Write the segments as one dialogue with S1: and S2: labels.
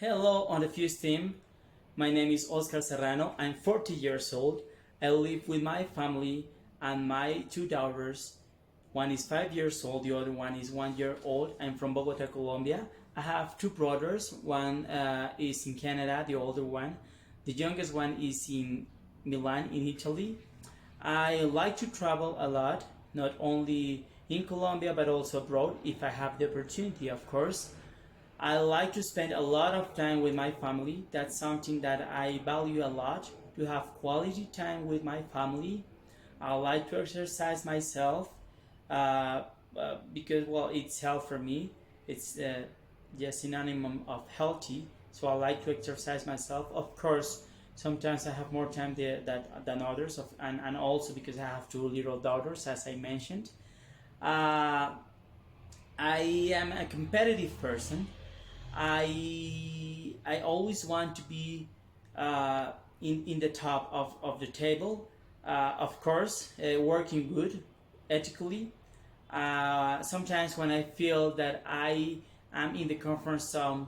S1: Hello on the Fuse team. My name is Oscar Serrano. I'm 40 years old. I live with my family and my two daughters. One is 5 years old, the other one is 1 year old. I'm from Bogota, Colombia. I have two brothers. One is in Canada, the older one. The youngest one is in Milan, in Italy. I like to travel a lot, not only in Colombia but also abroad if I have the opportunity, of course. I like to spend a lot of time with my family. That's something that I value a lot, to have quality time with my family. I like to exercise myself because, well, it's health for me. It's just synonym of healthy. So I like to exercise myself. Of course, sometimes I have more time than others, and also because I have two little daughters, as I mentioned. Uh, I am a competitive person. I always want to be uh, in the top of the table. Of course, working good, ethically. Sometimes when I feel that I am in the comfort zone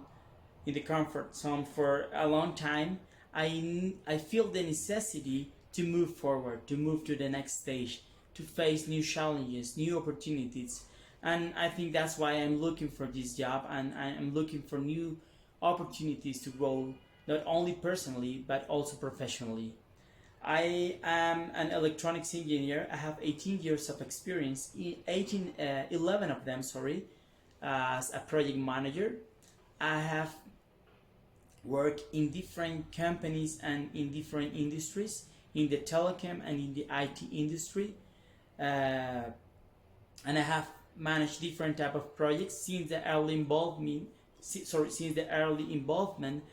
S1: for a long time, I feel the necessity to move forward, to move to the next stage, to face new challenges, new opportunities. And I think that's why I'm looking for this job, and I'm looking for new opportunities to grow, not only personally but also professionally. I am an electronics engineer. I have 18 years of experience, 11 of them, sorry, as a project manager. I have worked in different companies and in different industries, in the telecom and in the IT industry. And I have managed different type of projects since the early involvement,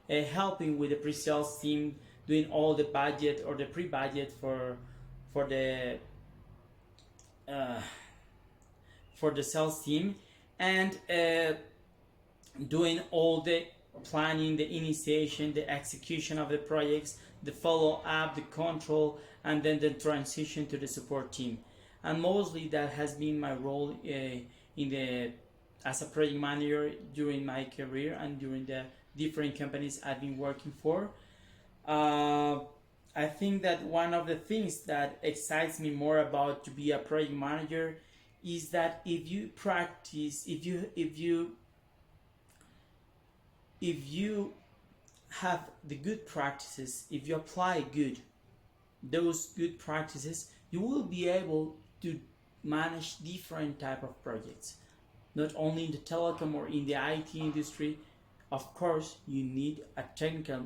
S1: helping with the pre-sales team, doing all the budget or the pre-budget for the uh, for the sales team, and doing all the planning, the initiation, the execution of the projects, the follow up, the control, and then the transition to the support team. And mostly that has been my role as a project manager during my career and during the different companies I've been working for. Uh, I think that one of the things that excites me more about to be a project manager is that if you practice, if you have the good practices, if you apply those good practices, you will be able to manage different type of projects, not only in the telecom or in the IT industry. Of course, you need a technical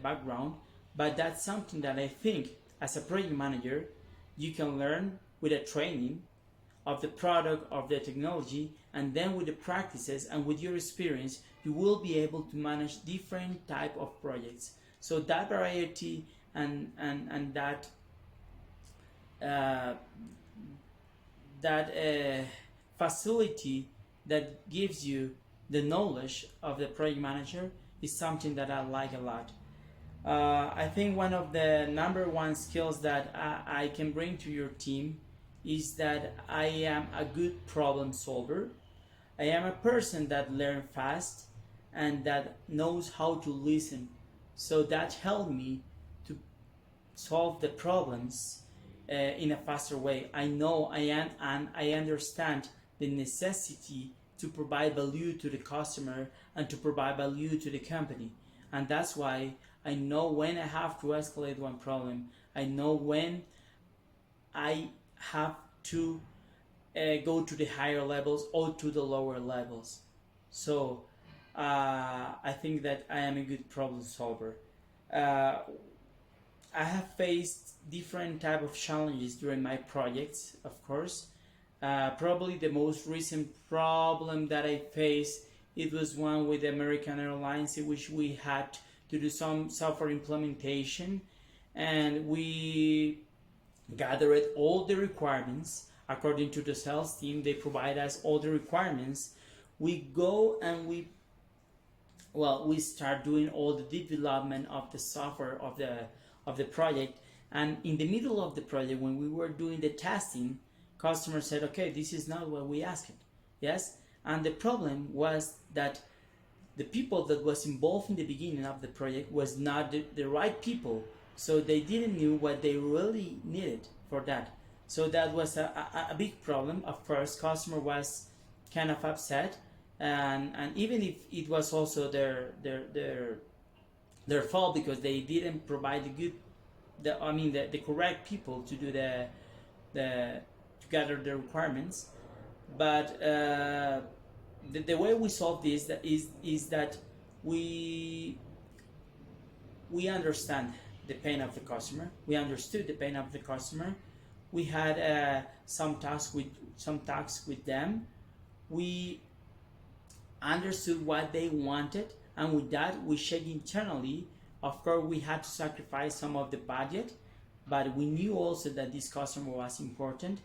S1: background, but that's something that I think as a project manager you can learn with a training of the product, of the technology, and then with the practices and with your experience you will be able to manage different type of projects. So that variety and uh, that facility that gives you the knowledge of the project manager is something that I like a lot. I think one of the number one skills that I can bring to your team is that I am a good problem solver. I am a person that learns fast and that knows how to listen. So that helped me to solve the problems in a faster way. I know I am, and I understand the necessity to provide value to the customer and to provide value to the company. And that's why I know when I have to escalate one problem. I know when I have to go to the higher levels or to the lower levels. So I think that I am a good problem solver. Uh, I have faced different type of challenges during my projects, of course. Probably the most recent problem that I faced, it was one with American Airlines, in which we had to do some software implementation, and we gathered all the requirements according to the sales team. They provide us all the requirements. We go and we start doing all the development of the software of the project. And in the middle of the project, when we were doing the testing, customer said, okay, this is not what we asked. Yes. And the problem was that the people that was involved in the beginning of the project was not the right people, so they didn't knew what they really needed for that. So that was a big problem. Of course, customer was kind of upset, and even if it was also their fault because they didn't provide the good, the correct people to do the to gather the requirements. But the way we solve this is that we we understand the pain of the customer. We understood the pain of the customer. We had some tasks with them. We understood what they wanted, and with that, we checked internally. Of course, we had to sacrifice some of the budget, but we knew also that this customer was important.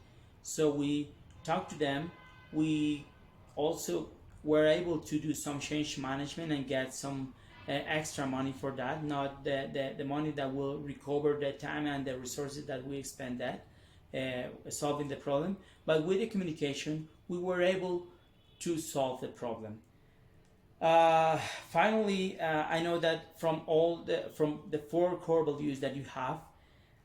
S1: So we talked to them. We also were able to do some change management and get some extra money for that, not the money that will recover the time and the resources that we expend that solving the problem. But with the communication, we were able to solve the problem. Finally, I know that from the four core values that you have,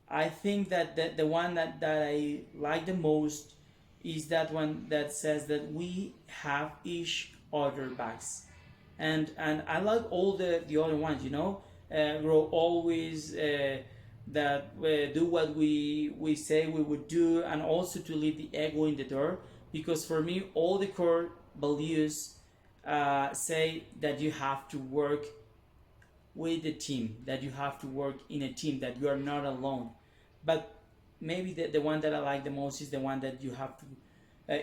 S1: I think that the one that I like the most is that one that says that we have each other backs, and I like all the other ones. Grow always. That do what we say we would do, and also to leave the ego in the door, because for me all the core values say that you have to work with the team, that you have to work in a team, that you are not alone. But maybe the one that I like the most is the one that you have to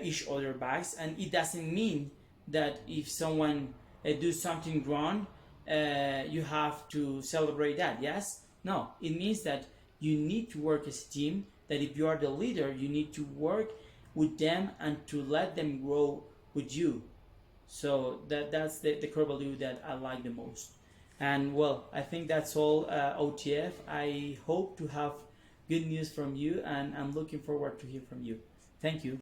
S1: each other backs, and it doesn't mean that if someone do something wrong, you have to celebrate that. Yes, no, it means that you need to work as a team, that if you are the leader, you need to work with them and to let them grow with you. So that's the core value that I like the most. And well, I think that's all, OTF. I hope to have good news from you, and I'm looking forward to hear from you. Thank you.